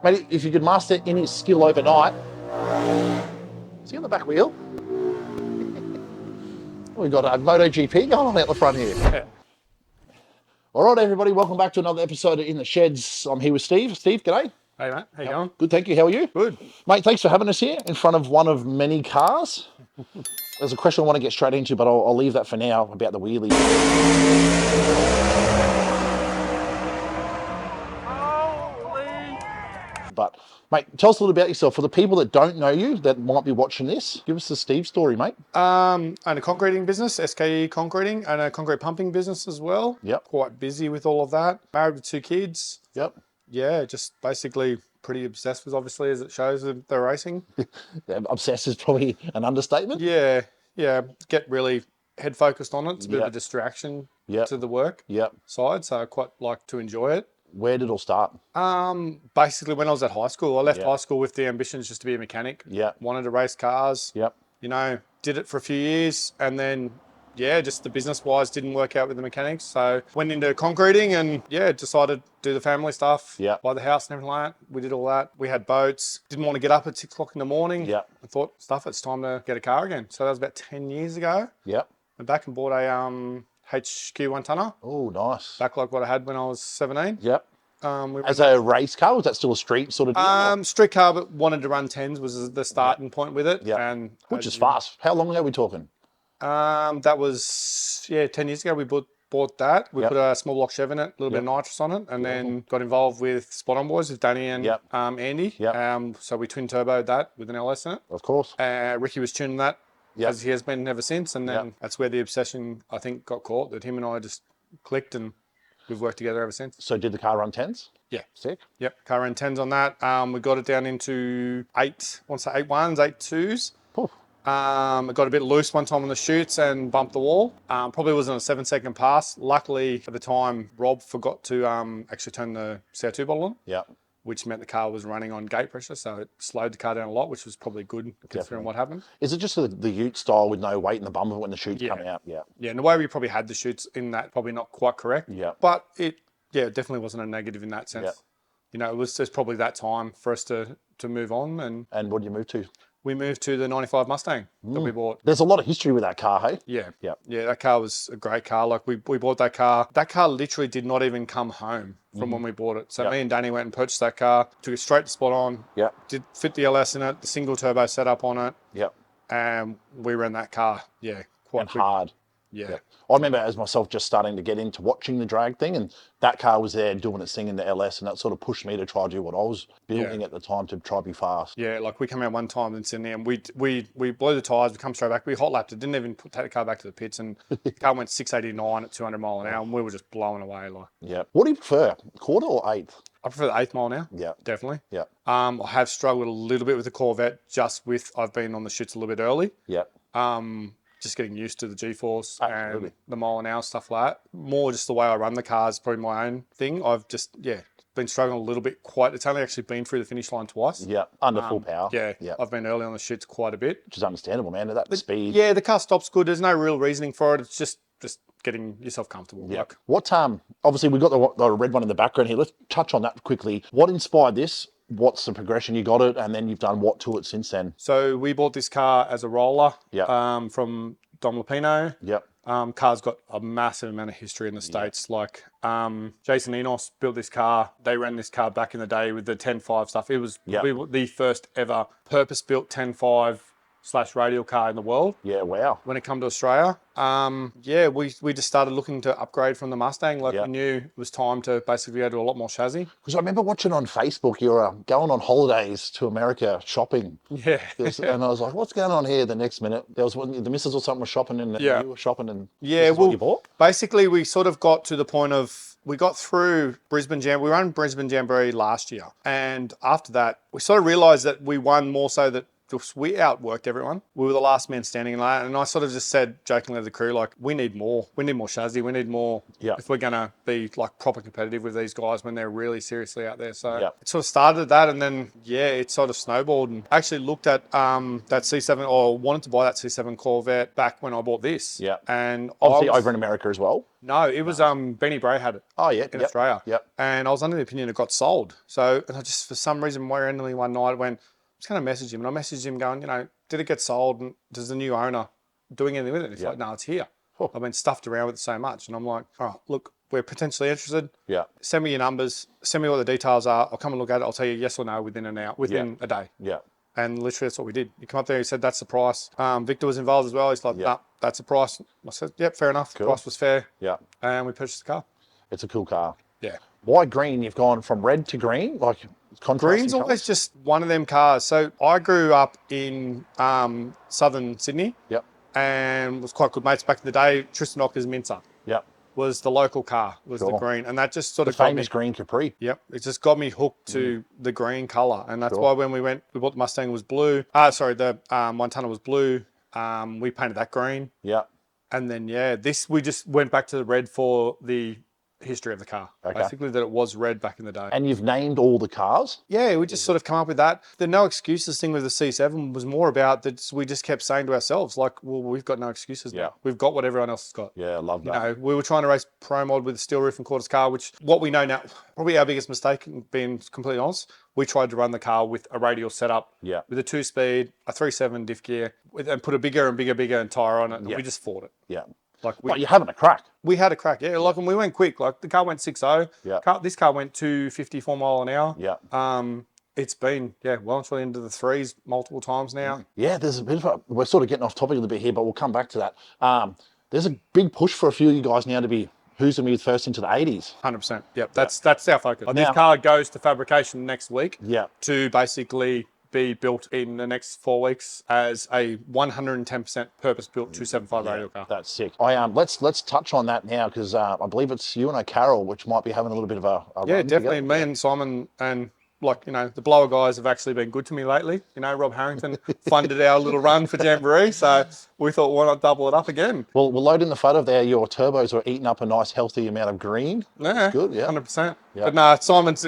Mate, if you could master any skill overnight, see on the back wheel? We've got a MotoGP going on out the front here. Yeah. All right, everybody, welcome back to another episode of In the Sheds. I'm here with Steve. Steve, g'day. Hey, mate. How you going? Good, thank you. How are you? Good. Mate, thanks for having us here in front of one of many cars. There's a question I want to get straight into, but I'll leave that for now about the wheelie. But, mate, tell us a little about yourself. For the people that don't know you, that might be watching this, give us the Steve story, mate. Own a concreting business, 𝐔𝐘𝐒 concreting, and a concrete pumping business as well. Yep. Quite busy with all of that. Married with 2 kids. Yep. Yeah, just basically pretty obsessed with, obviously, as it shows, the racing. Yeah, obsessed is probably an understatement. Yeah. Get really head focused on it. It's a bit of a distraction to the work side, so I quite like to enjoy it. Where did it all start? Basically when I was at high school. I left high school with the ambitions just to be a mechanic. Yeah. Wanted to race cars. Yep. You know, did it for a few years, and then just the business wise didn't work out with the mechanics. So went into concreting and decided to do the family stuff. Yeah. Buy the house and everything like that. We did all that. We had boats. Didn't want to get up at 6 o'clock in the morning. Yeah. I thought, it's time to get a car again. So that was about 10 years ago. Yep. Went back and bought a HQ 1-tonner. Oh, nice. Back like what I had when I was 17. Yep. As a race car, was that still a street sort of deal? Street car, but wanted to run 10s was the starting point with it. Yeah. And which is fast. How long ago are we talking? That was 10 years ago. We bought that. We put a small block Chev in it, a little bit of nitrous on it, and then got involved with Spot On Boys with Danny and Andy. Yep. So we twin turboed that with an LS in it. Of course. Ricky was tuning that as he has been ever since, and then that's where the obsession I think got caught. That him and I just clicked, and we've worked together ever since. So did the car run 10s? Yeah. Sick. Yep. Car ran 10s on that. We got it down into 8 1s, 8 2s. Poof. It got a bit loose one time on the chutes and bumped the wall. Probably wasn't a 7-second pass. Luckily, at the time, Rob forgot to actually turn the CO2 bottle on. Yeah. Which meant the car was running on gate pressure, so it slowed the car down a lot, which was probably good considering what happened. Is it just the ute style with no weight in the bumper when the chutes come out? Yeah. Yeah, and the way we probably had the chutes in that, probably not quite correct. Yeah. But it definitely wasn't a negative in that sense. Yeah. You know, it was just probably that time for us to move on. And what did you move to? We moved to the 95 Mustang that we bought. There's a lot of history with that car, hey? Yeah. Yeah. Yeah, that car was a great car. Like we bought that car. That car literally did not even come home from when we bought it. So me and Danny went and purchased that car, took it straight to Spot On. Yeah. Did fit the LS in it, the single turbo setup on it. Yep. And we ran that car, quite And quick. hard. Yeah. I remember as myself just starting to get into watching the drag thing, and that car was there doing its thing in the LS, and that sort of pushed me to try to do what I was building at the time to try to be fast. Yeah, like we come out one time in Sydney and we blew the tyres, we come straight back, we hot lapped it, didn't even take the car back to the pits, and the car went 689 at 200 mile an hour, and we were just blowing away. Like, yeah. What do you prefer, quarter or eighth? I prefer the 8th mile now. Yeah. Definitely. Yeah. I have struggled a little bit with the Corvette, just with I've been on the shoots a little bit early. Yeah. Just getting used to the G-force and the mile an hour stuff like that. More just the way I run the car is probably my own thing. I've just been struggling a little bit. It's only actually been through the finish line twice. Yeah, under full power. Yeah. I've been early on the shoots quite a bit, which is understandable, man. At that speed. Yeah, the car stops good. There's no real reasoning for it. It's just getting yourself comfortable. Yeah. Like, what obviously we've got the red one in the background here. Let's touch on that quickly. What inspired this? What's the progression? You got it, and then you've done what to it since then? So we bought this car as a roller. Yeah. From Dom Lupino. Yep. Car's got a massive amount of history in the States. Like Jason Enos built this car. They ran this car back in the day with the 10.5 stuff. It was the first ever purpose-built 10.5 / radial car in the world. Yeah, wow. When it come to Australia. We just started looking to upgrade from the Mustang. Like we knew it was time to basically go to a lot more chassis. Because I remember watching on Facebook, you were going on holidays to America shopping. Yeah. And I was like, what's going on here the next minute? There was the missus or something was shopping and you were shopping and this is what you bought? Basically we sort of got to the point of, we got through Brisbane Jam. We ran Brisbane Jamboree last year. And after that, we sort of realized that we won more so that we outworked everyone. We were the last man standing in line, and I sort of just said jokingly to the crew, like, we need more chassis, we need more if we're gonna be like proper competitive with these guys when they're really seriously out there. So it sort of started at that, and then it sort of snowballed. And I actually looked at that C7, or wanted to buy that C7 Corvette back when I bought this. And obviously over in America as well. No, it was Benny Bray had it. Oh yeah, in Australia. And I was under the opinion it got sold. So, and I just, for some reason, randomly one night went, I was going to message him, and I messaged him going, did it get sold? And does the new owner doing anything with it? And he's like, no, it's here. I've been stuffed around with it so much. And I'm like, all right, look, we're potentially interested. Send me your numbers. Send me what the details are. I'll come and look at it. I'll tell you yes or no within an hour, within a day. And literally that's what we did. You come up there, he said, that's the price. Victor was involved as well. He's like, nah, that's the price. I said, yep, fair enough. Cool. The price was fair. And we purchased the car. It's a cool car. Yeah. Why green? You've gone from red to green? Like, green's always just one of them cars. So I grew up in southern Sydney. And was quite good mates back in the day. Tristan Ocker's Mincer. Was the local car, was the green. And that just sort of got famous green Capri. It just got me hooked to the green colour. And that's why when we bought the Mustang, it was blue. The Montana was blue. We painted that green. And then, we just went back to the red for the history of the car. Basically, that it was red back in the day. And you've named all the cars? Yeah, we just sort of come up with that. The no excuses thing with the C7 was more about that we just kept saying to ourselves, like, well, we've got no excuses now. We've got what everyone else has got. Yeah, I love that. We were trying to race pro mod with a steel roof and quarters car, which what we know now, probably our biggest mistake, being completely honest, we tried to run the car with a radial setup, with a 2-speed, a 3.7 diff gear, and put a bigger and bigger tyre on it, and we just fought it. But you're having a crack. We had a crack, Like, and we went quick. Like, the car went 6.0. This car went 254 mile an hour. It's been, well and truly into the threes multiple times now. Yeah, there's a bit of we're sort of getting off topic a little bit here, but we'll come back to that. There's a big push for a few of you guys now to be who's going to be first into the 80s. 100%. That's our focus. This car goes to fabrication next week. To basically be built in the next 4 weeks as a 110% purpose-built 275 radial car. That's sick. Let's touch on that now, because I believe it's you and Carol, which might be having a little bit of a run definitely. Together. Me and Simon and the blower guys have actually been good to me lately. Rob Harrington funded our little run for Jamboree, so we thought, why not double it up again? Well, we'll load in the photo there. Your turbos are eating up a nice, healthy amount of green. Yeah, good. 100%. But no, Simon's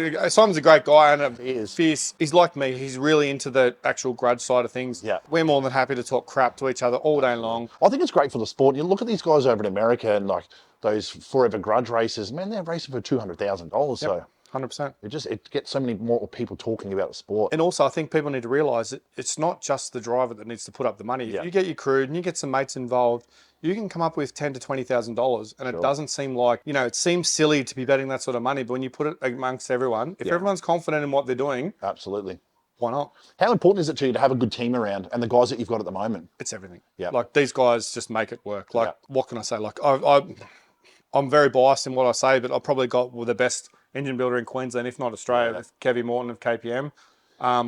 a great guy and he is fierce. He's like me. He's really into the actual grudge side of things. We're more than happy to talk crap to each other all day long. I think it's great for the sport. You look at these guys over in America and like those forever grudge races. Man, they're racing for $200,000. So. 100%. It gets so many more people talking about the sport. And also, I think people need to realise that it's not just the driver that needs to put up the money. If you get your crew and you get some mates involved, you can come up with $10,000 to $20,000, and it doesn't seem like, it seems silly to be betting that sort of money, but when you put it amongst everyone, if everyone's confident in what they're doing, absolutely, why not? How important is it to you to have a good team around and the guys that you've got at the moment? It's everything. Like, these guys just make it work. Like, what can I say? Like, I'm very biased in what I say, but I've probably got the best engine builder in Queensland, if not Australia, with Kevy Morton of KPM.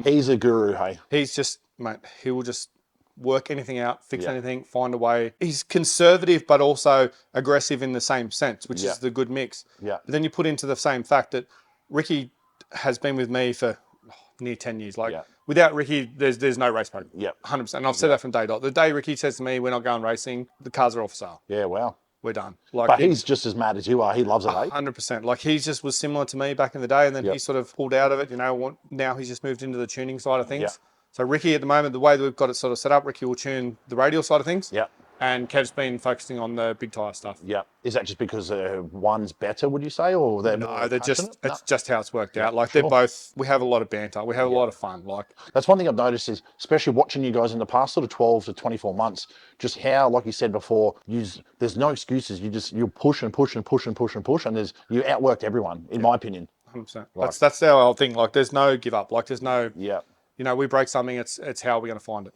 He's a guru, hey? He's just, mate, he will just work anything out, fix anything, find a way. He's conservative, but also aggressive in the same sense, which is the good mix. But then you put into the same fact that Ricky has been with me for near 10 years. Like, without Ricky, there's no race program. 100%. And I've said that from day dot. The day Ricky says to me, we're not going racing, the cars are all for sale. Yeah, wow. We're done. But he's just as mad as you are. He loves it, 100%. Like, he just was similar to me back in the day, and then he sort of pulled out of it. Now he's just moved into the tuning side of things. So Ricky, at the moment, the way that we've got it sort of set up, Ricky will tune the radial side of things. And Kev's been focusing on the big tyre stuff. Is that just because one's better, would you say, or they're no? They're just it's just how it's worked out. Like, they're both. We have a lot of banter. We have a lot of fun. Like, that's one thing I've noticed is, especially watching you guys in the past sort of 12 to 24 months, just how, like you said before, there's no excuses. You push and push and push and push and push, and you outworked everyone, in my opinion. 100%. Like, that's our whole thing. Like, there's no give up. Like, there's no. We break something. It's how we're going to find it.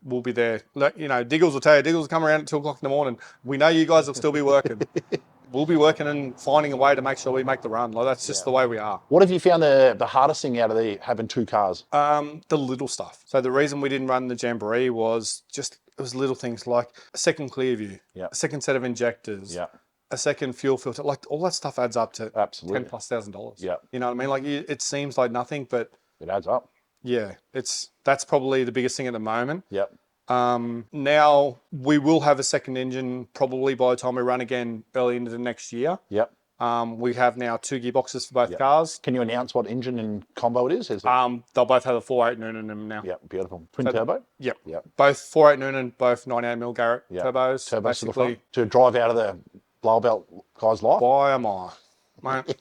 We'll be there. Diggles will tell you, Diggles will come around at 2 o'clock in the morning. We know you guys will still be working. We'll be working and finding a way to make sure we make the run. Like, that's just the way we are. What have you found the hardest thing out of having 2 cars? The little stuff. So the reason we didn't run the Jamboree was just, it was little things like a second clear view, a second set of injectors, a second fuel filter. Like, all that stuff adds up to $10,000+. You know what I mean? Like, it seems like nothing, but it adds up. Yeah, that's probably the biggest thing at the moment. Yep. Now we will have a second engine probably by the time we run again early into the next year. Yep. We have now 2 gearboxes for both cars. Can you announce what engine and combo it is? They'll both have a 4.8 Noonan in them now. Yep, beautiful. Twin turbo? Yep. Yep. Both 4.8 Noonan, both 98mm Garrett turbos. Turbos to the front. To drive out of the blower belt guy's life? Why am I? Mate.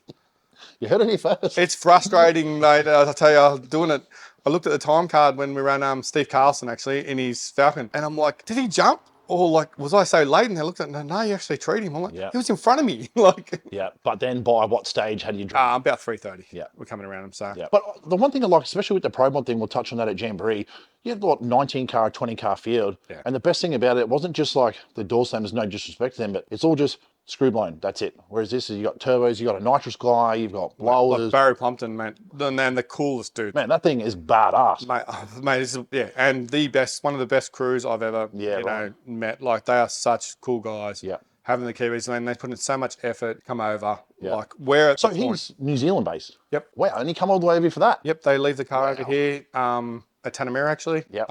You heard it here first. It's frustrating, mate. I tell you, I was doing it. I looked at the time card when we ran Steve Carlson actually in his Falcon, and I'm like, did he jump? Or like, was I so late? And they looked at it, no, you actually treated him. I'm like, he was in front of me. Like, yeah, but then by what stage had you driven? About 3:30. Yeah, we're coming around him. So, yeah. But the one thing I like, especially with the Pro Mod thing, we'll touch on that at Jamboree. You had what 19 car, 20 car field, and the best thing about it wasn't just like the door slammers. No disrespect to them, but it's all just screw blown. That's it. Whereas this is you got turbos, you got a nitrous guy, you've got blowers. Like Barry Plumpton, man, the coolest dude. Man, that thing is badass. Mate, this is, and the best, one of the best crews I've ever met. Like they are such cool guys. Yeah. Having the Kiwis, and they put in so much effort, come over. Yeah. Like we're at so he's New Zealand based. Yep. Wow, and he come all the way over for that. Yep. They leave the car over here, at Tanamera actually. Yep.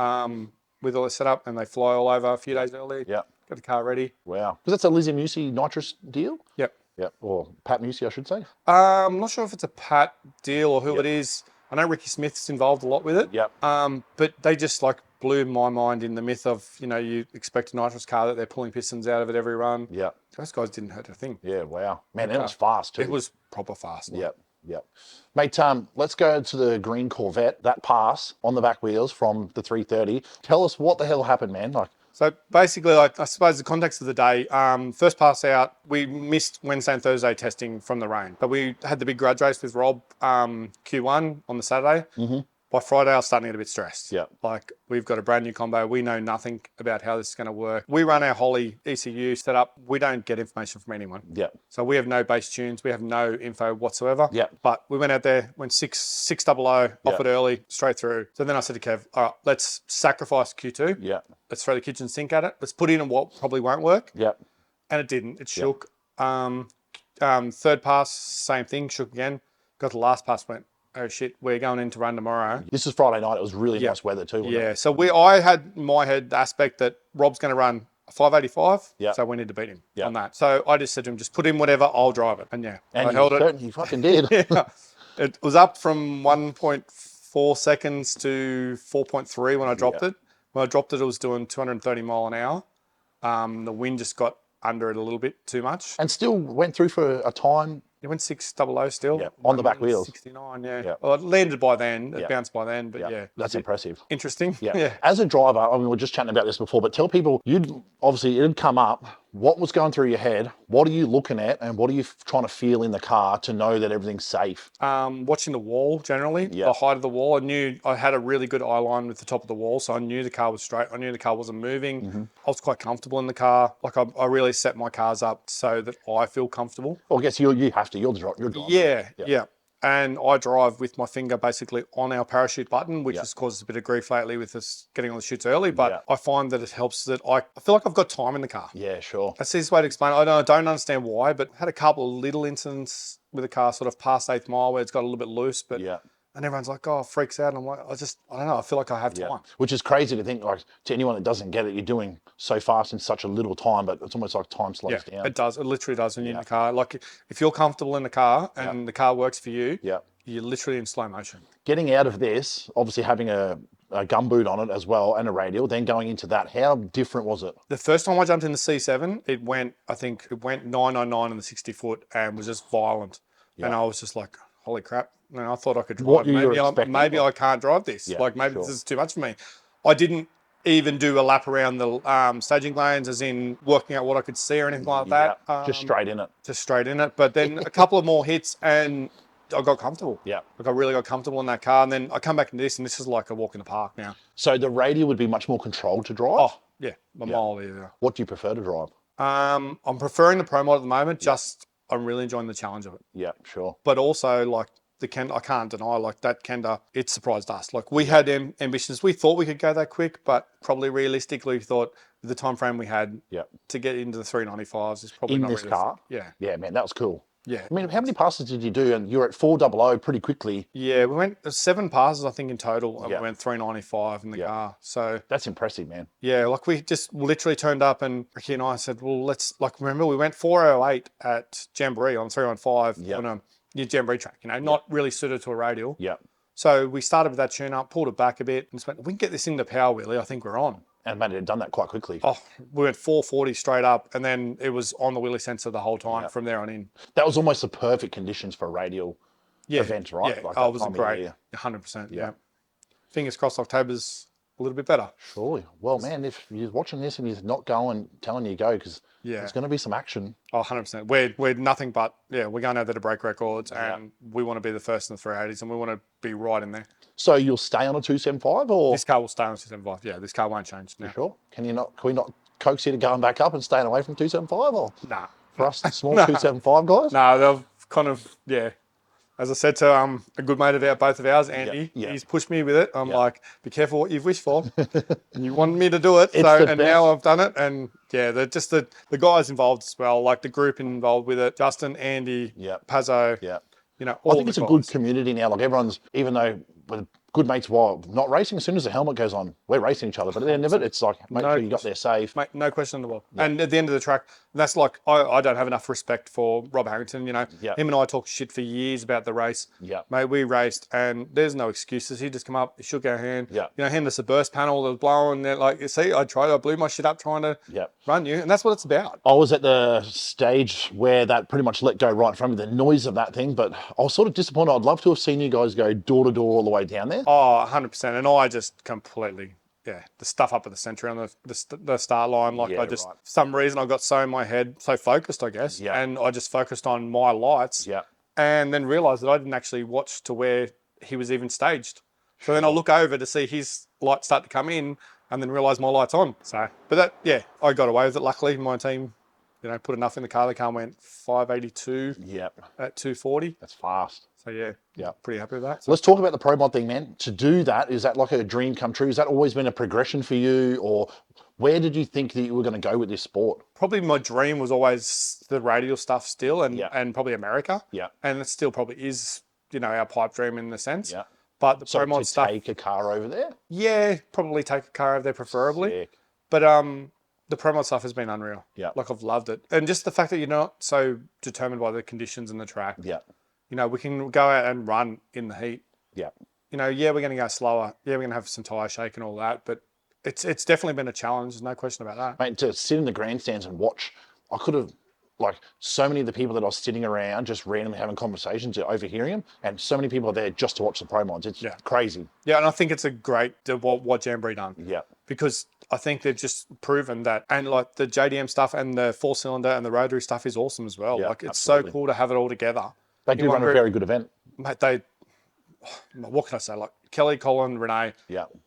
With all the setup, and they fly all over a few days early. Yep. Got the car ready. Wow. Because that's a Lizzie Musey nitrous deal? Yep. Yep. Or Pat Musey, I should say. I'm not sure if it's a Pat deal or who it is. I know Ricky Smith's involved a lot with it. Yep. But they just like blew my mind in the myth of, you know, you expect a nitrous car that they're pulling pistons out of it every run. Yeah. Those guys didn't hurt a thing. Yeah, wow. Man, it was fast too. It was proper fast. Yep. Yep. Mate, let's go to the green Corvette, that pass on the back wheels from the 330. Tell us what the hell happened, man. Like, so basically, like, I suppose the context of the day, first pass out, we missed Wednesday and Thursday testing from the rain, but we had the big grudge race with Rob, Q1 on the Saturday. Mm-hmm. By Friday, I was starting to get a bit stressed. Yeah. Like, we've got a brand new combo. We know nothing about how this is going to work. We run our Holly ECU setup. We don't get information from anyone. Yeah. So we have no base tunes. We have no info whatsoever. Yeah. But we went out there, went 600, offered early, straight through. So then I said to Kev, all right, let's sacrifice Q2. Yeah. Let's throw the kitchen sink at it. Let's put in what probably won't work. Yeah. And it didn't. It shook. Third pass, same thing, shook again. Got the last pass, went, oh shit, we're going in to run tomorrow. This is Friday night. It was really nice weather too. Wasn't it? So I had in my head the aspect that Rob's going to run a 585. Yeah. So we need to beat him on that. So I just said to him, just put in whatever, I'll drive it. And I held it. You fucking did. It was up from 1.4 seconds to 4.3 when I dropped it. When I dropped it, it was doing 230 mile an hour. The wind just got under it a little bit too much. And still went through for a time. It went 600 still. Yeah, on the back wheels. 69, Well, it landed by then. It bounced by then, but That's impressive. Interesting. Yeah. As a driver, I mean, we were just chatting about this before, but tell people, it'd come up. What was going through your head? What are you looking at? And what are you trying to feel in the car to know that everything's safe? Watching the wall generally, the height of the wall. I knew I had a really good eye line with the top of the wall, so I knew the car was straight. I knew the car wasn't moving. Mm-hmm. I was quite comfortable in the car. Like I really set my cars up so that I feel comfortable. Well, I guess you have to. You're the driver. Yeah. And I drive with my finger basically on our parachute button, which has caused a bit of grief lately with us getting on the chutes early. But I find that it helps that I feel like I've got time in the car. Yeah, sure. That's the easiest way to explain it. I don't understand why, but I had a couple of little incidents with the car sort of past 8th mile where it's got a little bit loose. But and everyone's like, oh, freaks out. And I'm like, I don't know. I feel like I have time. Which is crazy to think, like, to anyone that doesn't get it, you're doing so fast in such a little time, but it's almost like time slows down. It does. It literally does when you're in the car. Like, if you're comfortable in the car and the car works for you, you're literally in slow motion. Getting out of this, obviously having a gum boot on it as well and a radial, then going into that, how different was it? The first time I jumped in the C7, it went 999 in the 60 foot and was just violent. And I was just like, holy crap. And I thought I could drive. Maybe I can't drive this. Maybe this is too much for me. I didn't even do a lap around the staging lanes, as in working out what I could see or anything like that. Just straight in it. Just straight in it. But then a couple of more hits and I got comfortable. Yeah. Like I really got comfortable in that car. And then I come back into this and this is like a walk in the park now. So the radial would be much more controlled to drive? Oh, yeah. A mile easier. What do you prefer to drive? I'm preferring the Pro Mod at the moment. I'm really enjoying the challenge of it. Yeah, sure. But also like, I can't deny, like that Kenda, it surprised us. Like we had ambitions. We thought we could go that quick, but probably realistically we thought the time frame we had to get into the 395s is probably not realistic. In this car? Yeah. Yeah, man, that was cool. Yeah. I mean, how many passes did you do? And you're at 400 pretty quickly. Yeah, we went 7 passes, I think, in total, and Yeah. we went 395 in the car. So That's impressive, man. yeah, like we just literally turned up, and Ricky and I said, well, let's, like, remember we went 408 at Jamboree on 315 on a new Jamboree track, you know, not really suited to a radial. Yeah. So we started with that tune up, pulled it back a bit, and just went, if we can get this into power wheelie, I think we're on. And man, it had done that quite quickly. Oh, we went 440 straight up, and then it was on the wheelie sensor the whole time from there on in. That was almost the perfect conditions for a radial event, right? Yeah, Like it was great. 100%. Yeah. Fingers crossed October's a little bit better. Surely. Well, man, if you're watching this and you're not going, telling you go, because there's going to be some action. Oh, 100%. We're nothing but, we're going out there to break records, and we want to be the first in the 380s, and we want to be right in there. So you'll stay on a 275, or? This car will stay on a 275. Yeah, this car won't change now. You sure? Can we not coax you to going back up and staying away from 275, or? Nah. For us small 275 guys? No, they've kind of, As I said to a good mate of both of ours, Andy, he's pushed me with it. I'm like, be careful what you've wished for. And you wanted me to do it. Now I've done it. And they're just the guys involved as well, like the group involved with it. Justin, Andy, Pazzo, you know, all I think it's a good community now. Like everyone's, even though we're good mates while not racing, as soon as the helmet goes on, we're racing each other. But at the end of it, it's like, make sure you got there safe. Mate, no question in the world. And at the end of the track, that's like, I don't have enough respect for Rob Harrington, you know. Him and I talked shit for years about the race. Mate, we raced, and there's no excuses. He just come up, he shook our hand. You know, hand us a burst panel that was blowing. They're like, you see, I blew my shit up trying to run you. And that's what it's about. I was at the stage where that pretty much let go right in front of me, the noise of that thing. But I was sort of disappointed. I'd love to have seen you guys go door to door all the way down there. Oh, 100%. And I just completely, the stuff up at the centre on the start line. Like for some reason, I got so in my head, so focused, I guess. And I just focused on my lights. And then realised that I didn't actually watch to where he was even staged. So then I look over to see his lights start to come in, and then realise my light's on. So, but that, I got away with it. Luckily, my team, you know, put enough in the car. The car went 582 at 240. That's fast. So pretty happy with that. So let's talk about the Pro Mod thing, man. To do that, is that like a dream come true? Has that always been a progression for you, or where did you think that you were going to go with this sport? Probably my dream was always the radial stuff still, and probably America. And it still probably is, you know, our pipe dream in the sense. But the Pro Mod stuff. Take a car over there? Yeah, probably take a car over there preferably. Sick. But the Pro Mod stuff has been unreal. Like I've loved it. And just the fact that you're not so determined by the conditions in the track. You know, we can go out and run in the heat. You know, we're going to go slower. We're going to have some tyre shake and all that. But it's definitely been a challenge. There's no question about that. Mate, to sit in the grandstands and watch, I could have, like, so many of the people that I was sitting around just randomly having conversations, overhearing them, and so many people are there just to watch the Pro Mods. It's crazy. And I think it's a great, what Jamboree done. Because I think they've just proven that, and like the JDM stuff and the 4-cylinder and the rotary stuff is awesome as well. Like it's so cool to have it all together. They do run a very good event. Mate, what can I say? Like Kelly, Colin, Renee,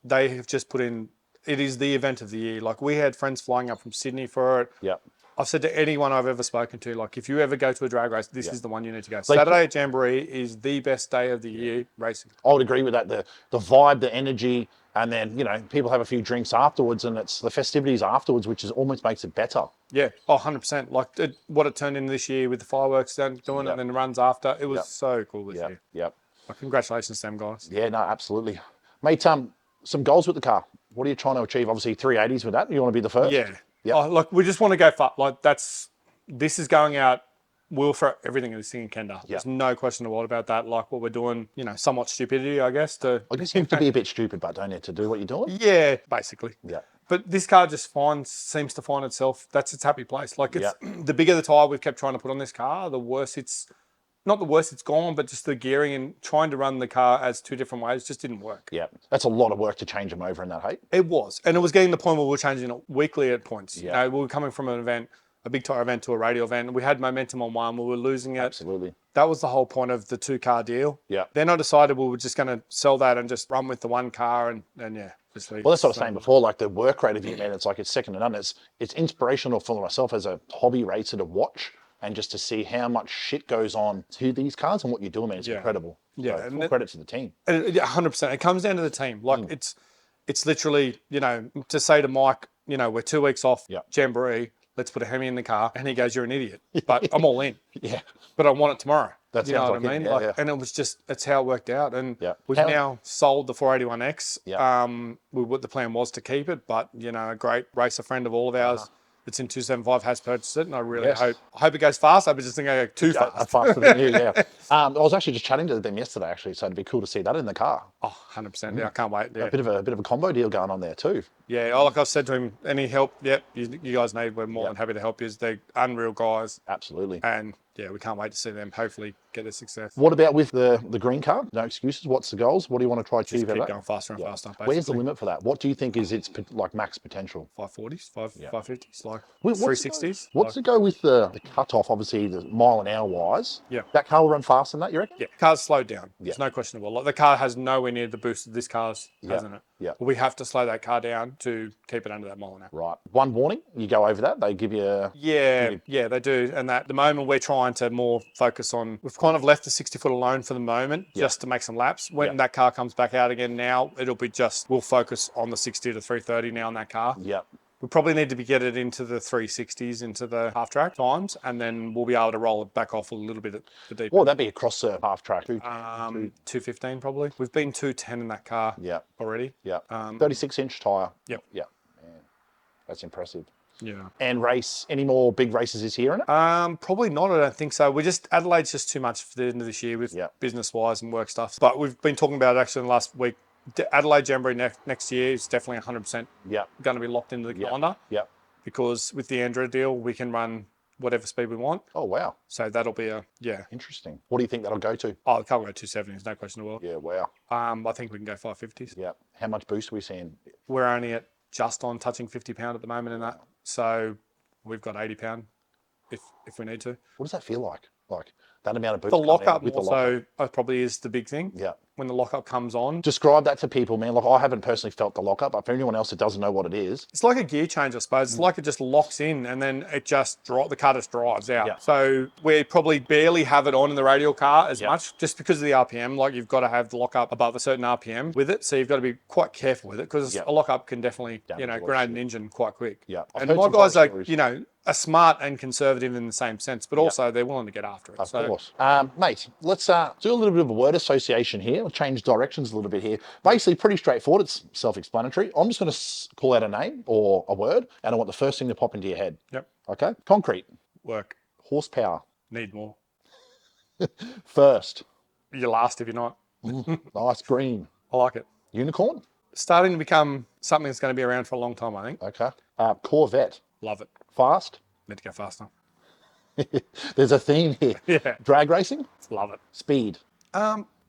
they have just put in, it is the event of the year. Like we had friends flying up from Sydney for it. I've said to anyone I've ever spoken to, like if you ever go to a drag race, this is the one you need to go. Saturday at Jamboree is the best day of the year racing. I would agree with that. The vibe, the energy, and then, you know, people have a few drinks afterwards, and it's the festivities afterwards, which almost makes it better. 100%. Like what it turned in this year with the fireworks doing it, and then the runs after. It was so cool this year. Like, congratulations to them guys. No, absolutely. Mate, some goals with the car. What are you trying to achieve? Obviously 380s with that. You want to be the first? Oh, like we just want to go far. Like this is going out. We'll throw everything in this thing in Kenda. There's no question about that. Like what we're doing, you know, somewhat stupidity, I guess. I guess you have to be a bit stupid, but don't you, to do what you're doing? Yeah, basically. But this car just seems to find itself. That's its happy place. Like it's the bigger the tire we've kept trying to put on this car, the worse it's. Not the worst it's gone, but just the gearing and trying to run the car as two different ways just didn't work. That's a lot of work to change them over in that, hey? It was. And it was getting to the point where we were changing it weekly at points. You know, we were coming from an event, a big tire event to a radial event. We had momentum on one, we were losing it. Absolutely. That was the whole point of the 2-car deal. Then I decided we were just going to sell that and just run with the 1 car and just leave. Well, that's what I was saying before, like the work rate of you, man, it's like it's second to none. It's inspirational for myself as a hobby racer to watch. And just to see how much shit goes on to these cars and what you're doing, man, it's incredible. So full credit to the team. 100%. It comes down to the team. Like it's literally, you know, to say to Mike, you know, we're 2 weeks off Jamboree. let's put a Hemi in the car. And he goes, you're an idiot. But I'm all in. Yeah. But I want it tomorrow. That you know sounds what like I it. mean? Yeah, yeah. And it was just, it's how it worked out. And Yeah. we've now sold the 481X. Yeah. What the plan was to keep it, but you know, a great racer friend of all of ours that's in 275 has purchased it, and I really hope it goes fast. I just think I go too fast. Faster than you, yeah. I was actually just chatting to them yesterday, actually, so it'd be cool to see that in the car. Oh, 100%. Yeah, I can't wait. Yeah. A bit of a combo deal going on there too. Yeah, like I've said to him, any help, yep, you guys need, we're more than happy to help you. They're unreal guys. Absolutely. And yeah, we can't wait to see them hopefully get their success. What about with the green car? No excuses. What's the goals? What do you want to try to achieve? Keep going faster and faster. Basically. Where's the limit for that? What do you think is its like max potential? 540s, 550s, like What's 360s. What's to go with the cutoff? Obviously, the mile an hour wise. Yeah. That car will run faster than that, you reckon? Yeah, car's slowed down. There's no question about it. Like the car has nowhere near the boost that this car's, hasn't it? Yeah. We have to slow that car down to keep it under that mile an hour. Right. One warning, you go over that, they give you... Yeah, they do. And at the moment, we're trying to more focus on... We've kind of left the 60-foot alone for the moment, just to make some laps. When that car comes back out again now, it'll be just... We'll focus on the 60 to 330 now on that car. Yeah. We probably need to get it into the 360s, into the half-track times, and then we'll be able to roll it back off a little bit at the deep. Well, that'd be a cross-serve half-track. 215 probably. We've been 210 in that car already. Yeah. 36-inch tyre. Yep. Yeah. Man, that's impressive. Yeah. And race, any more big races this year in it? Probably not, I don't think so. Adelaide's just too much for the end of this year with business-wise and work stuff. But we've been talking about it actually in the last week. Adelaide Jamboree next year is definitely 100% going to be locked into the calendar. Yeah. Because with the Andrew deal, we can run whatever speed we want. Oh, wow. So that'll be Interesting. What do you think that'll go to? Oh, it can't go 270s, no question in the world. Yeah, wow. I think we can go 550s. Yeah. How much boost are we seeing? We're only at just on touching 50 pound at the moment in that. So we've got 80 pound if we need to. What does that feel like? Like that amount of boost? The lockup also probably is the big thing. Yeah. When the lockup comes on. Describe that to people, man. Like I haven't personally felt the lockup, but for anyone else that doesn't know what it is. It's like a gear change, I suppose. It's like it just locks in and then it just the car just drives out. Yeah. So we probably barely have it on in the radial car as much, just because of the RPM. Like you've got to have the lockup above a certain RPM with it. So you've got to be quite careful with it because a lockup can definitely, grenade an engine quite quick. Yeah. And my guys are smart and conservative in the same sense, but also they're willing to get after it. Of course. Mate, let's do a little bit of a word association here. We'll change directions a little bit here. Basically, pretty straightforward. It's self-explanatory. I'm just going to call out a name or a word, and I want the first thing to pop into your head. Yep. Okay? Concrete. Work. Horsepower. Need more. First. You're last if you're not. Nice. Green. I like it. Unicorn. Starting to become something that's going to be around for a long time, I think. Okay. Corvette. Love it. Fast. Need to go faster. There's a theme here. Yeah. Drag racing. Love it. Speed.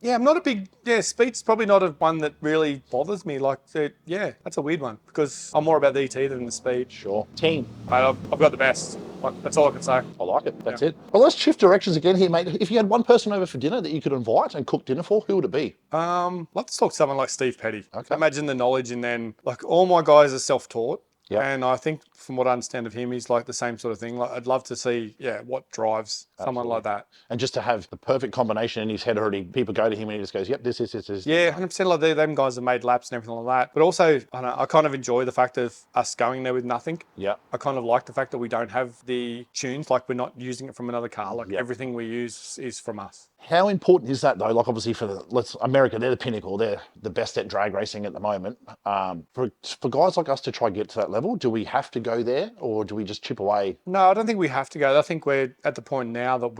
Yeah, I'm not a big, speed's probably not one that really bothers me. Like, that's a weird one because I'm more about the ET than the speed. Sure. Team. I've got the best. That's all I can say. I like it. That's it. Well, let's shift directions again here, mate. If you had one person over for dinner that you could invite and cook dinner for, who would it be? Let's talk to someone like Steve Petty. Okay. Imagine the knowledge and then, like, all my guys are self-taught. Yep. And I think from what I understand of him, he's like the same sort of thing. Like, I'd love to see, what drives someone like that. And just to have the perfect combination in his head already, people go to him and he just goes, yep, this. Yeah, 100% like them guys have made laps and everything like that. But also, I kind of enjoy the fact of us going there with nothing. Yeah. I kind of like the fact that we don't have the tunes, like we're not using it from another car. Like everything we use is from us. How important is that though? Like obviously for America, they're the pinnacle. They're the best at drag racing at the moment. For guys like us to try and get to that level, do we have to go there or do we just chip away? No, I don't think we have to go. I think we're at the point now that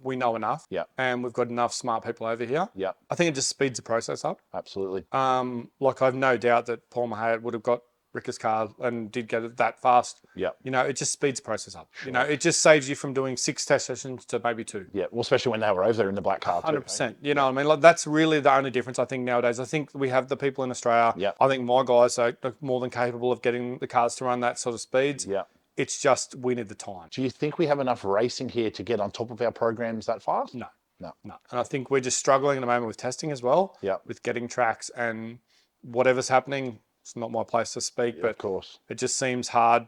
we know enough. Yeah. And we've got enough smart people over here. Yeah. I think it just speeds the process up. Absolutely. Like I've no doubt that Paul Mahayat would have got Ricker's car and did get it that fast. Yeah. It just speeds the process up. Sure. It just saves you from doing 6 test sessions to maybe 2. Yeah. Well, especially when they were over there in the black car. 100%. Right? You know what I mean? Like that's really the only difference I think nowadays. I think we have the people in Australia. Yeah. I think my guys are more than capable of getting the cars to run that sort of speeds. Yeah. It's just we need the time. Do you think we have enough racing here to get on top of our programs that fast? No. No. And I think we're just struggling at the moment with testing as well. Yeah. With getting tracks and whatever's happening. It's not my place to speak, but of course. It just seems hard.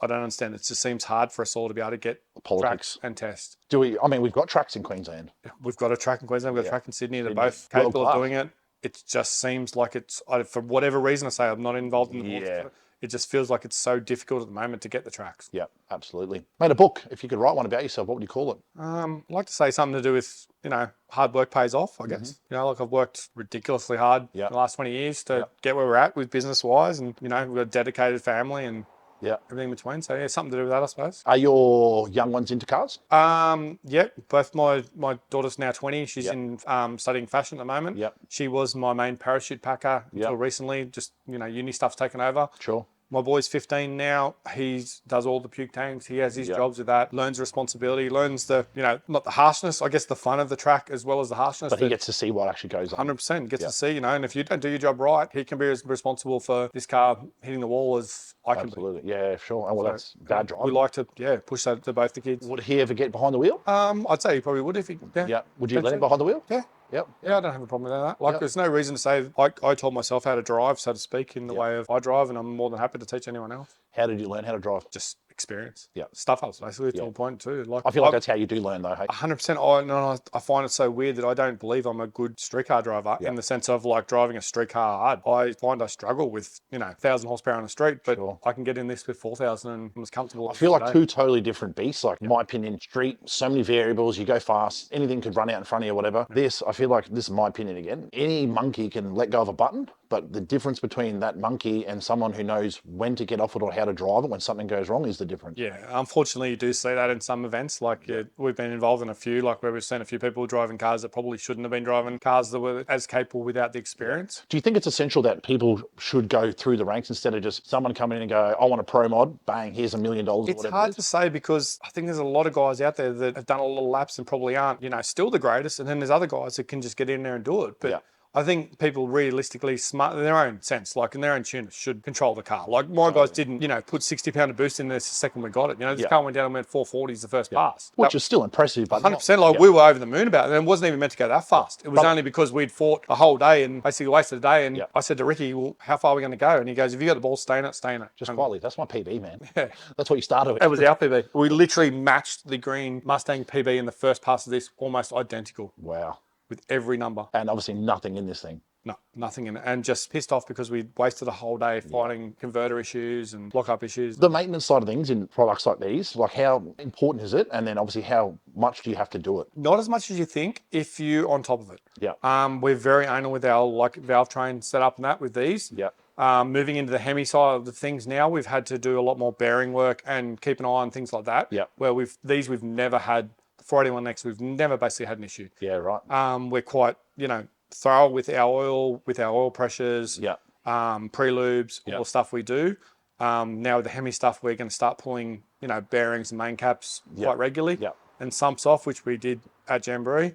I don't understand. It just seems hard for us all to be able to get tracks and test. We've got tracks in Queensland. We've got a track in Queensland. We've got a track in Sydney. They're both capable of doing it. It just seems like for whatever reason, I say I'm not involved in the it just feels like it's so difficult at the moment to get the tracks. Yeah, absolutely. Mate, a book, if you could write one about yourself, what would you call it? I'd like to say something to do with, hard work pays off, I guess. Like I've worked ridiculously hard in the last 20 years to get where we're at with business wise. And, we've got a dedicated family and everything in between. So yeah, something to do with that, I suppose. Are your young ones into cars? Both my daughter's now 20. She's in studying fashion at the moment. She was my main parachute packer until recently. Just, uni stuff's taken over. Sure. My boy's 15 now. He does all the puke tanks. He has his jobs with that. Learns responsibility. Learns the, not the harshness, I guess the fun of the track as well as the harshness. But he gets to see what actually goes on. 100% gets to see, and if you don't do your job right, he can be as responsible for this car hitting the wall as I can be. Absolutely. Yeah, sure. And well, that's dad drive. We like to, push that to both the kids. Would he ever get behind the wheel? I'd say he probably would if he, Would you let him behind the wheel? Yeah. Yep. Yeah, I don't have a problem with that. Like, there's no reason to say I taught myself how to drive, so to speak, in the way of I drive, and I'm more than happy to teach anyone else. How did you learn how to drive? Just experience. Yeah. Stuff ups, basically, to a point too. Like, I feel like that's how you do learn though, hey? 100%. I find it so weird that I don't believe I'm a good street car driver in the sense of like driving a street car hard. I find I struggle with, 1,000 horsepower on the street, but I can get in this with 4,000 and I'm as comfortable. I feel like two totally different beasts. Like, in my opinion, street, so many variables, you go fast, anything could run out in front of you or whatever. This, I feel like, this is my opinion again, any monkey can let go of a button, but the difference between that monkey and someone who knows when to get off it or how to drive it when something goes wrong is the difference. Yeah, unfortunately, you do see that in some events. Like, we've been involved in a few, like where we've seen a few people driving cars that probably shouldn't have been driving cars that were as capable without the experience. Do you think it's essential that people should go through the ranks instead of just someone coming in and go, I want a pro mod, bang, here's $1 million or whatever? It's hard to say because I think there's a lot of guys out there that have done a lot of laps and probably aren't, still the greatest. And then there's other guys that can just get in there and do it. But I think people realistically, smart in their own sense, like in their own tuners, should control the car. Like my guys didn't, put 60 pounder boost in there the second we got it. This car went down and went 440s the first pass. Which is still impressive, but 100%. We were over the moon about it, and it wasn't even meant to go that fast. It was only because we'd fought a whole day and basically wasted a day. And I said to Ricky, well, how far are we going to go? And he goes, if you got the ball, stay in it, stay in it. Just quietly. That's my PB, man. Yeah. That's what you started with. That was our PB. We literally matched the green Mustang PB in the first pass of this, almost identical. Wow. With every number. And obviously nothing in this thing. No, nothing in it. And just pissed off because we wasted a whole day fighting converter issues and lockup issues. The maintenance side of things in products like these, like how important is it? And then obviously how much do you have to do it? Not as much as you think if you're on top of it. Yeah. We're very anal with our valve train setup and that with these. Yeah. Moving into the Hemi side of the things now, we've had to do a lot more bearing work and keep an eye on things like that. Yeah. Where we've never had, the 481X, we've never basically had an issue. Yeah, right. We're quite, thorough with our oil pressures, pre-lubes, all the stuff we do. Now with the Hemi stuff, we're going to start pulling, bearings and main caps quite regularly, and sumps off, which we did at Jamboree.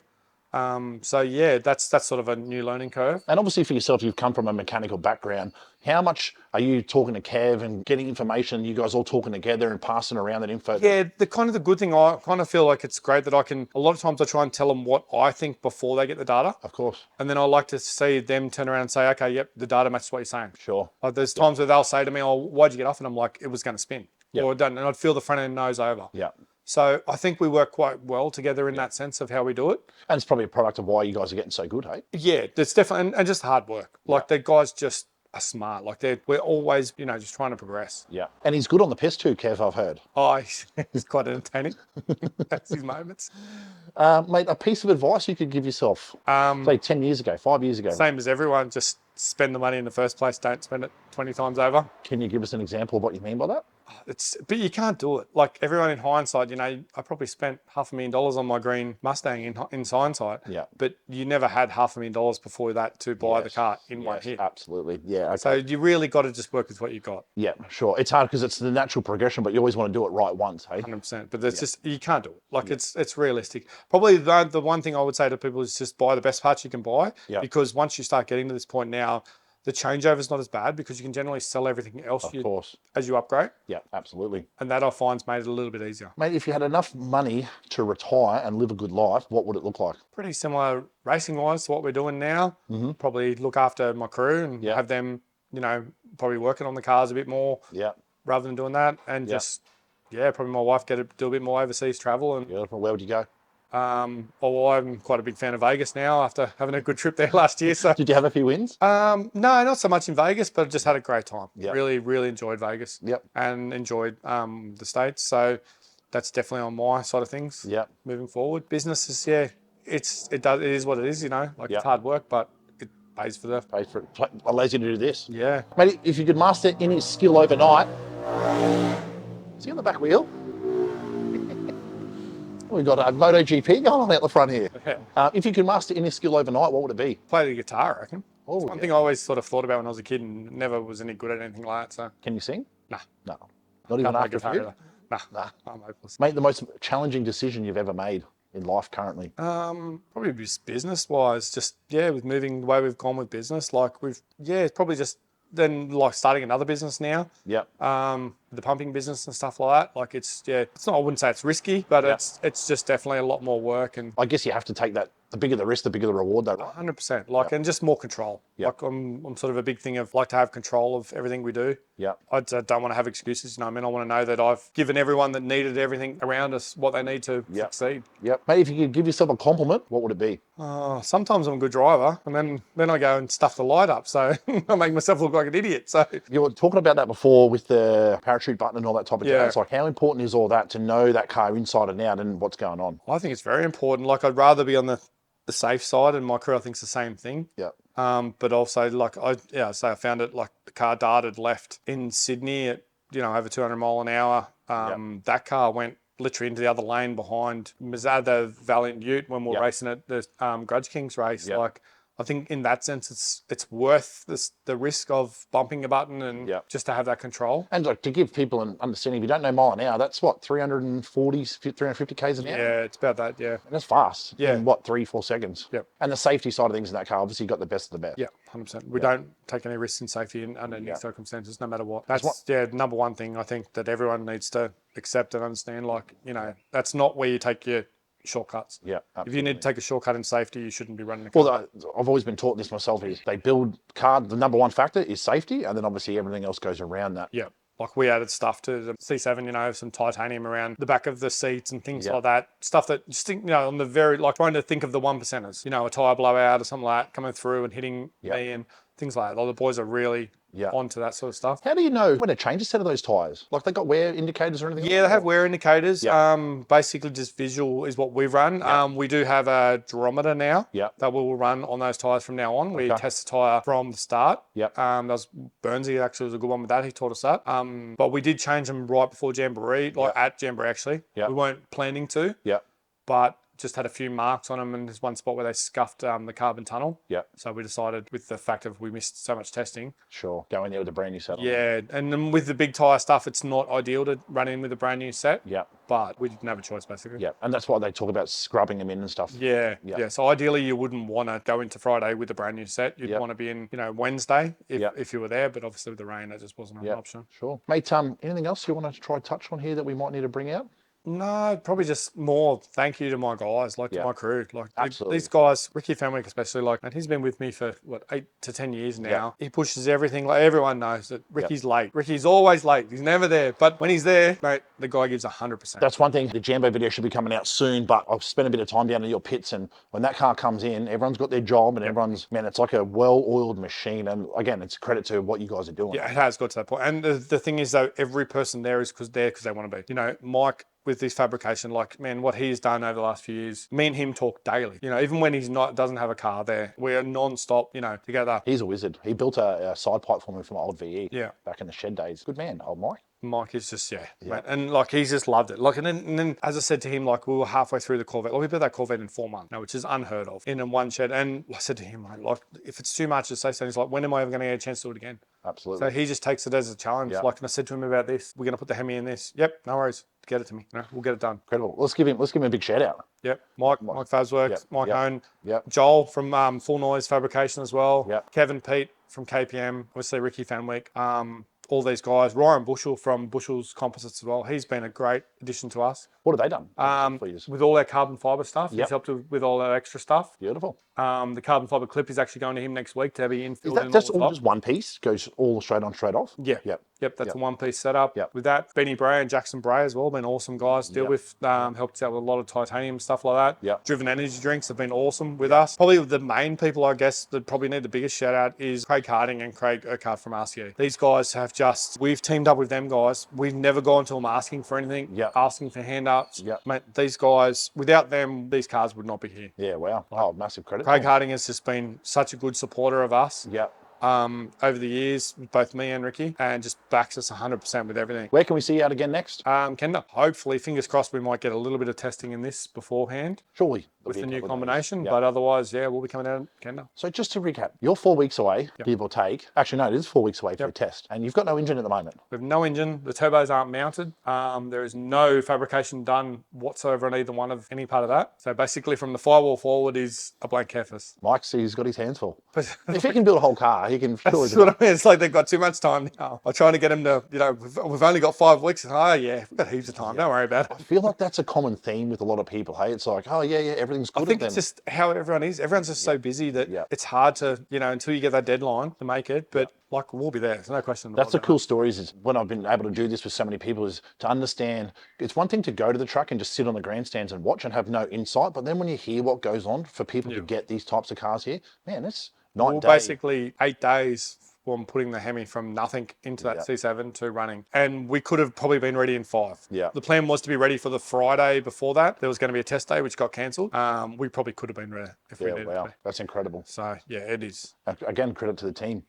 So yeah, that's sort of a new learning curve. And obviously for yourself, you've come from a mechanical background. How much are you talking to Kev and getting information, you guys all talking together and passing around that info? Yeah, the good thing, I kind of feel like it's great that a lot of times I try and tell them what I think before they get the data. Of course. And then I like to see them turn around and say, okay, yep, the data matches what you're saying. Sure. Like there's times where they'll say to me, oh, why'd you get off? And I'm like, it was going to spin. Or it doesn't. And I'd feel the front end nose over. Yeah. So I think we work quite well together in that sense of how we do it. And it's probably a product of why you guys are getting so good, hey? Yeah, it's definitely, and just hard work. Like the guys just are smart. Like we're always, just trying to progress. Yeah. And he's good on the piss too, Kev, I've heard. Oh, he's quite entertaining. That's his moments. Mate, a piece of advice you could give yourself, say 10 years ago, 5 years ago. Same as everyone, just spend the money in the first place. Don't spend it 20 times over. Can you give us an example of what you mean by that? But you can't do it. Like everyone in hindsight, I probably spent $500,000 on my green Mustang in hindsight. Yeah. But you never had $500,000 before that to buy the car in one hit. Absolutely. Yeah. Okay. So you really got to just work with what you got. Yeah, sure. It's hard because it's the natural progression, but you always want to do it right once, hey? 100%. But there's just, you can't do it. Like it's realistic. Probably the one thing I would say to people is just buy the best parts you can buy. Yeah. Because once you start getting to this point now, the changeover is not as bad because you can generally sell everything else as you upgrade. Yeah, absolutely. And that I find's made it a little bit easier. Mate, if you had enough money to retire and live a good life, what would it look like? Pretty similar racing-wise to what we're doing now. Mm-hmm. Probably look after my crew and have them, probably working on the cars a bit more rather than doing that. And just, probably my wife do a bit more overseas travel. And Beautiful. Where would you go? Well, I'm quite a big fan of Vegas now after having a good trip there last year. So Did you have a few wins? no, not so much in Vegas, but just had a great time. Yep. Really, really enjoyed Vegas. Yep. And enjoyed the States. So that's definitely on my side of things. Yep. Moving forward, business is it is what it is. You know, like Yep. it's hard work, but it pays for Allows you to do this. Yeah. Mate, if you could master any skill overnight, see on the back wheel. We've got a MotoGP going on out the front here. If you could master any skill overnight, what would it be? Play the guitar, I reckon. Oh, It's one thing I always sort of thought about when I was a kid and never was any good at anything like that. So Can you sing? nah, No. Not even can't play after a guitar few? either. Nah, I'm hopeless. Mate, the most challenging decision you've ever made in life currently? Probably just business wise, just with moving the way we've gone with business, like it's probably just then like starting another business now. Yep. The pumping business and stuff like that. Like it's not, I wouldn't say it's risky, but it's just definitely a lot more work. And I guess you have to take that. The bigger the risk, the bigger the reward, though, right? 100%. Like, and just more control. Yep. Like I'm sort of a big thing of like to have control of everything we do. Yeah. I don't want to have excuses. You know what I mean? I want to know that I've given everyone that needed everything around us what they need to succeed. Yep. Mate, if you could give yourself a compliment, what would it be? Sometimes I'm a good driver, and then I go and stuff the light up, so I make myself look like an idiot. So You were talking about that before with the parachute button and all that type of jazz. Yeah. Like, how important is all that to know that car inside and out and what's going on? I think it's very important. Like I'd rather be on the safe side, and my crew I think's the same thing. Yeah. But also like I found it like the car darted left in Sydney at over 200 mile an hour. That car went literally into the other lane behind the Valiant Ute when we were racing at the 𝐵𝐾𝐒 race. Yep. Like I think in that sense it's worth the risk of bumping a button and just to have that control. And like to give people an understanding, if you don't know mile an hour, that's what, 340, 350 k's an hour? Yeah, it's about that. Yeah. And that's fast. Yeah. In what, 3-4 seconds? Yep. And the safety side of things in that car, obviously you got the best of the best. Yeah, 100%. We don't take any risks in safety under any circumstances, no matter what. That's number one thing I think that everyone needs to accept and understand. Like, that's not where you take your shortcuts. Yeah, absolutely. If you need to take a shortcut in safety, you shouldn't be running a car. Well, I've always been taught this myself, is they build car, the number one factor is safety, and then obviously everything else goes around that. Yeah. Like we added stuff to the C7, some titanium around the back of the seats and things like that. Stuff that just think, on the very, like trying to think of the 1%ers, a tyre blowout or something like that coming through and hitting me and things like that. Like the boys are really onto that sort of stuff. How do you know when to change a set of those tyres? Like they got wear indicators or anything? Yeah, they have wear indicators. Basically just visual is what we've run. We do have a durometer now that we will run on those tyres from now on. We test the tyre from the start. That was Burnsy actually was a good one with that. He taught us that. But we did change them right before Jamboree, like at Jamboree actually. We weren't planning to. But just had a few marks on them, and there's one spot where they scuffed the carbon tunnel. So we decided, with the fact of we missed so much testing. Go in there with a brand new set on. Yeah, and then with the big tyre stuff, it's not ideal to run in with a brand new set. But we didn't have a choice, basically. And that's why they talk about scrubbing them in and stuff. Yeah. So ideally, you wouldn't want to go into Friday with a brand new set. You'd want to be in, Wednesday if you were there. But obviously with the rain, that just wasn't an option. Sure. Mate, anything else you want to try touch on here that we might need to bring out? No, probably just more thank you to my guys, like to my crew. Like Absolutely. These guys, Ricky Fenwick especially, and he's been with me for 8 to 10 years now. He pushes everything. Like everyone knows that Ricky's late. Ricky's always late. He's never there. But when he's there, mate, the guy gives 100%. That's one thing. The Jambo video should be coming out soon, but I've spent a bit of time down in your pits, and when that car comes in, everyone's got their job and everyone's, man, it's like a well-oiled machine. And again, it's a credit to what you guys are doing. Yeah, it has got to that point. And the thing is though, every person there is because they want to be. Mike, with this fabrication, what he's done over the last few years, me and him talk daily. Even when he's doesn't have a car there, we're non-stop, together. He's a wizard. He built a side pipe for me from old VE back in the shed days. Good man, old Mike. Mike is just, mate. And he's just loved it. And then as I said to him, we were halfway through the Corvette. We built that Corvette in 4 months, which is unheard of in one shed. And I said to him, mate, if it's too much to say so, he's like, when am I ever going to get a chance to do it again? Absolutely. So he just takes it as a challenge. And I said to him about this, we're going to put the Hemi in this. Yep, no worries. Get it to me. We'll get it done. Incredible. Let's give him a big shout out. Yep. Mike Fazworks, Mike Owen, Yep. Joel from Full Noise Fabrication as well. Yep. Kevin Pete from KPM, obviously Ricky Fenwick. All these guys. Ryan Bushell from Bushell's Composites as well. He's been a great addition to us. What have they done? With all our carbon fibre stuff. Yep. He's helped with all our extra stuff. Beautiful. The carbon fiber clip is actually going to him next week to be Is infilled that in just all the all top. just one piece? Goes all straight on, straight off? Yeah. Yep. That's a one-piece setup. With that, Benny Bray and Jackson Bray as well, been awesome guys to deal with. Helped us out with a lot of titanium stuff like that. Driven Energy Drinks have been awesome with us. Probably the main people, I guess, that probably need the biggest shout out is Craig Harding and Craig 𝐿𝐒𝐿 from RCE. These guys have just, we've teamed up with them guys. We've never gone to them asking for anything, asking for handouts. Mate, these guys, without them, these cars would not be here. Yeah, wow. Oh, massive credit. Craig Harding has just been such a good supporter of us. Over the years, both me and Ricky, and just backs us 100% with everything. Where can we see you out again next? Kenda. Hopefully, fingers crossed, we might get a little bit of testing in this beforehand. Surely. With the new combination, but otherwise, we'll be coming out Kenda. So just to recap, you're 4 weeks away, give or take. Actually, no, it is 4 weeks away for a test, and you've got no engine at the moment. We have no engine. The turbos aren't mounted. There is no fabrication done whatsoever on either one of any part of that. So basically, from the firewall forward is a blank canvas. Mike's he's got his hands full. If he can build a whole car, he can surely do it. I mean, it's like they've got too much time now. I'm trying to get them to, we've only got 5 weeks. Oh yeah, we've got heaps of time. Don't worry about it. I feel like that's a common theme with a lot of people. Hey, it's like, oh yeah, everything's good. I think it's just how everyone is. Everyone's just so busy that it's hard to, until you get that deadline to make it. But like, we'll be there. There's no question. That's the cool stories is when I've been able to do this with so many people is to understand. It's one thing to go to the track and just sit on the grandstands and watch and have no insight. But then when you hear what goes on for people to get these types of cars here, man, it's night and day. Basically 8 days from putting the Hemi from nothing into that C7 to running. And we could have probably been ready in 5. The plan was to be ready for the Friday before that. There was going to be a test day, which got cancelled. We probably could have been ready if we needed to be. That's incredible. So, it is. Again, credit to the team.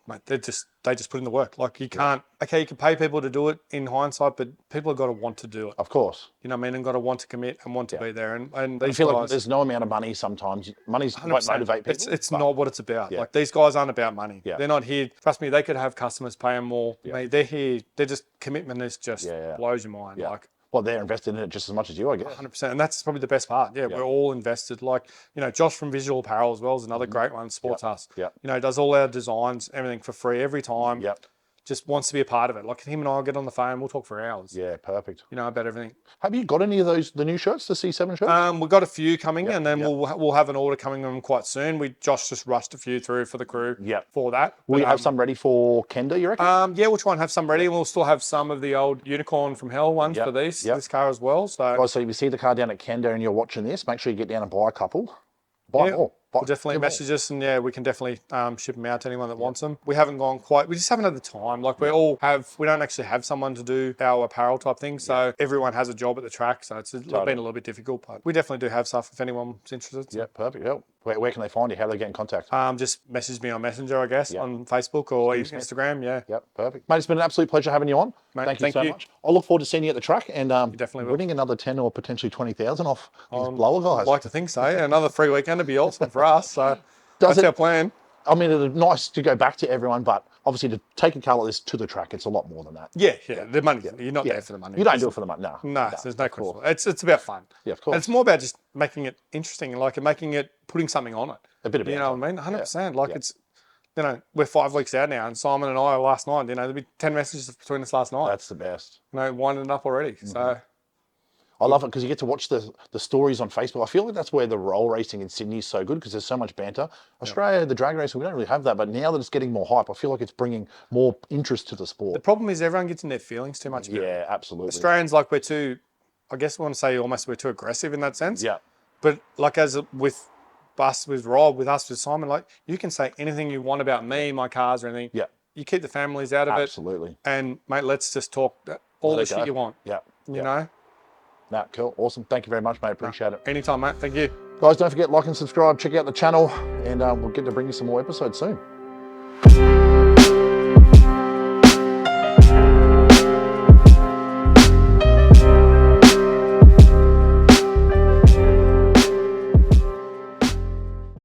Mate, they just put in the work. Like, you can't, you can pay people to do it in hindsight, but people have got to want to do it. Of course. You know what I mean? And got to want to commit and want to be there. And I feel like there's no amount of money sometimes. Money's won't motivate people. It's not what it's about. Like, these guys aren't about money. They're not here. Trust me, they could have customers pay them more. Mate, they're here. They're just, commitment is just blows your mind. Like, well, they're invested in it just as much as you, I guess. 100%. And that's probably the best part. We're all invested. Like, Josh from Visual Apparel as well is another great one, supports us. Does all our designs, everything for free every time. Just wants to be a part of it. Like, him and I will get on the phone, we'll talk for hours. Yeah, perfect. About everything. Have you got any of those, the new shirts, the C7 shirts? We've got a few coming, and then we'll have an order coming on quite soon. Josh just rushed a few through for the crew for that. Will you have some ready for Kenda, you reckon? We'll try and have some ready, and we'll still have some of the old Unicorn from Hell ones for this car as well. So if you see the car down at Kenda and you're watching this, make sure you get down and buy a couple. Buy more. We'll definitely message us, and we can definitely ship them out to anyone that wants them. We haven't gone quite, we just haven't had the time. Like, we don't actually have someone to do our apparel type thing. So everyone has a job at the track. So it's been a little bit difficult, but we definitely do have stuff if anyone's interested. Yeah, perfect. Where can they find you? How do they get in contact? Just message me on Messenger, I guess, on Facebook or Instagram. Yep, perfect. Mate, it's been an absolute pleasure having you on. Mate, thank you so much. I look forward to seeing you at the track and winning another 10 or potentially 20,000 off these blower guys. I'd like to think so. Another free weekend would be awesome for us. So that's our plan. I mean, it's nice to go back to everyone, but obviously to take a car like this to the track, it's a lot more than that. The money. You're not there for the money. You don't do it for the money. No, there's no question. It's about fun. Yeah, of course. And it's more about just making it interesting and putting something on it. A bit of it. You know what I mean? 100%. Like, it's, we're 5 weeks out now, and Simon and I last night, there'll be 10 messages between us last night. That's the best. Winding it up already. So I love it because you get to watch the stories on Facebook. I feel like that's where the roll racing in Sydney is so good because there's so much banter. Australia, the drag racing, we don't really have that, but now that it's getting more hype, I feel like it's bringing more interest to the sport. The problem is everyone gets in their feelings too much. Yeah, absolutely. Australians, like, we're too, I guess I want to say almost we're too aggressive in that sense. Yeah. But like with us, with Rob, with us, with Simon, like, you can say anything you want about me, my cars or anything. Yeah. You keep the families out of it. Absolutely. And mate, let's just talk all the shit you want. Yeah. You know? Nah, cool. Awesome. Thank you very much, mate. Appreciate it. Anytime, mate. Thank you. Guys, don't forget, like and subscribe. Check out the channel, and we'll get to bring you some more episodes soon.